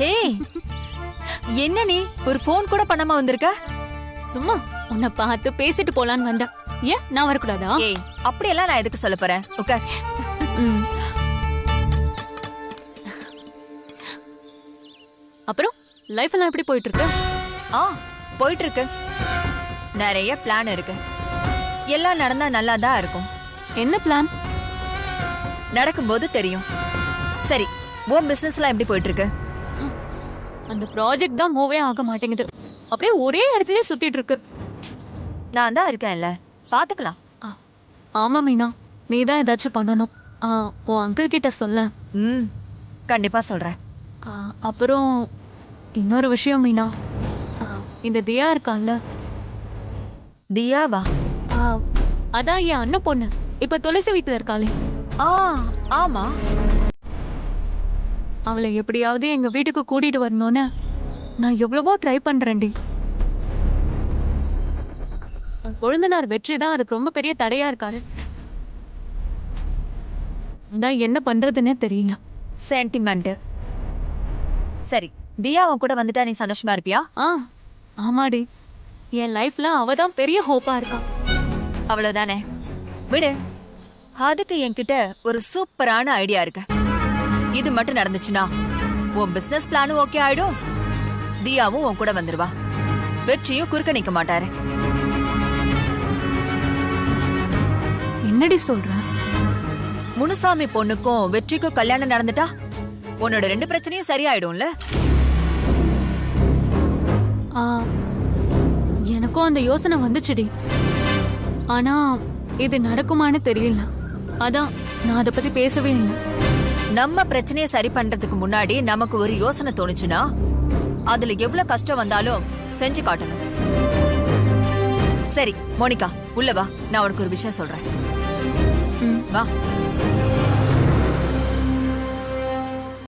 ஏய், என்ன நீ ஒரு போன் கூட பண்ணாம வந்திருக்க? சும்மா உன்னை பார்த்து பேசிட்டு போலான்னு வந்தேன். ஏன் நான் வரக்கூடாதா? ஏய், அப்படியெல்லாம் நான் எதுக்கு சொல்ல போறேன்? உட்கார். ம். அப்புறம் லைஃப் எல்லாம் எப்படி போயிட்டு இருக்கு? ஆ, போயிட்டு இருக்கு. நிறைய பிளான் இருக்கு. எல்லாம் நடந்தா நல்லா தான் இருக்கும். என்ன பிளான்? நடக்கும்போது தெரியும். சரி, உன் பிசினஸ்லாம் எப்படி போயிட்டு இருக்கு? அந்த ப்ராஜெக்ட் தான் மூவே ஆக மாட்டேங்குது. அப்படியே ஒரே இடத்துலயே சுத்திட்டு இருக்கு. நான் தான் இருக்கேன்ல, பாத்துக்கலாம். ஆமா மீனா, நீ தான் ஏதாச்சும் பண்ணணும். உன் அங்கிள் கிட்ட சொல்ல. ம், கண்டிப்பா சொல்றேன். அப்புறம் இன்னொரு விஷயம் மீனா, இந்த தியா இருக்கான்ல, தியாவா? அதான் என் அண்ணன் பொண்ணு, இப்ப துளசி வீட்டுல இருக்காளே. ஆ, ஆமா. அவளை எப்படியாவது எங்க வீட்டுக்கு கூட்டிட்டு வரணும்னு நான் எவ்வளவோ ட்ரை பண்றேன்டி. கொழுந்தனார் வெற்றி தான் அதுக்கு ரொம்ப பெரிய தடையா இருக்காரு. நான் என்ன பண்றதுன்னே தெரியல. சென்டிமெண்ட். சரி, தியா உன் கூட வந்துட்டா நீ சந்தோஷமா இருப்பியா? ஆமாடி, என் லைஃப்ல அவ தான் பெரிய ஹோப்பா இருக்கா. அவ்வளவுதானே, விடு. அதுக்கு என்கிட்ட ஒரு சூப்பரான ஐடியா இருக்கு. இது மட்டும் நடந்துச்சுன்னா உன் பிசினஸ் பிளானும் ஓகே ஆயிடும். தியாவும் உன் கூட வந்துருவா. வெற்றியும் குறுக்க நிக்க மாட்டாரு. என்னடி சொல்ற? முனுசாமி பொண்ணுக்கும் வெற்றிக்கும் கல்யாணம் நடந்துட்டா உன்னோட 2 பிரச்சனையும் சரியாயிடும்ல. எனக்கும் அந்த யோசனை வந்துச்சுடி. ஆனா இது நடக்குமான்னு தெரியல. அதான் நான் அதை பத்தி பேசவே இல்லை. நம்ம பிரச்சனையை சரி பண்றதுக்கு முன்னாடி நமக்கு ஒரு யோசனை தோணுச்சுன்னா அதுல எவ்வளவு கஷ்டம் வந்தாலும் செஞ்சு காட்டணும். சரி மோனிகா, உள்ள வா, நான் உனக்கு ஒரு விஷயம் சொல்றேன். வா.